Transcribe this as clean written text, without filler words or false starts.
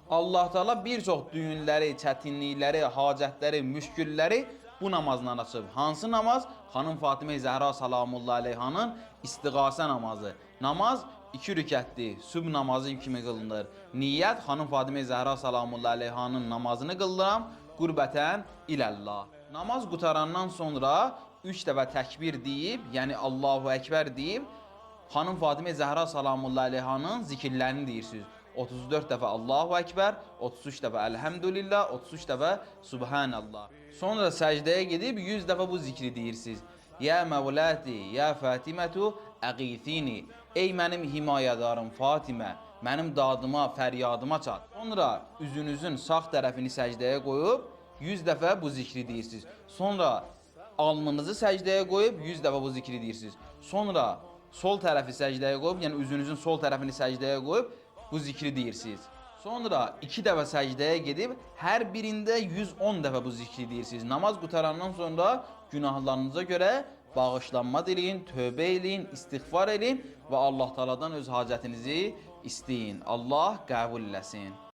Allah Teala bir çox düyünləri, çətinlikləri, hacətləri, müşkülləri bu namazla açıb. Hansı namaz? Xanım Fatimə Zəhra salamullahi aleyhanın istiğasə namazı. Namaz 2 rükətdir. Sübh namazı kimi qılınır. Niyyət Xanım Fatimə Zəhra salamullahi aleyhanın namazını qıldıram qurbətən iləllah. Namaz qutarandan sonra 3 dəfə təkbir deyib, yəni Allahu Ekber deyib, Xanım Fatimə Zəhra salamullahi aleyhanın zikirlərini deyirsiniz. 34 dəfə Allahu Ekber, 33 dəfə Elhamdülillah, 33 dəfə Subhanallah. Sonra səcdəyə gedib 100 dəfə bu zikri deyirsiniz. Ya Mevlati, ya Fatimətu, əqithini. Ey mənim himayədarım Fatimə, mənim dadıma, fəryadıma çat. Sonra üzünüzün sağ tərəfini səcdəyə qoyub 100 dəfə bu zikri deyirsiniz. Sonra alnınızı səcdəyə qoyub 100 dəfə bu zikri deyirsiniz. Sonra sol tərəfi səcdəyə qoyub, yəni üzünüzün sol tərəfini səcdəyə qoyub bu zikri deyirsiniz. Sonra 2 dəfə səcdəyə gedib hər birində 110 dəfə bu zikri deyirsiniz. Namaz qutarandan sonra günahlarınıza görə bağışlanma diləyin, tövbə eləyin, istiğfar eləyin və Allah Taala'dan öz hacətinizi isteyin. Allah qəbul eləsin.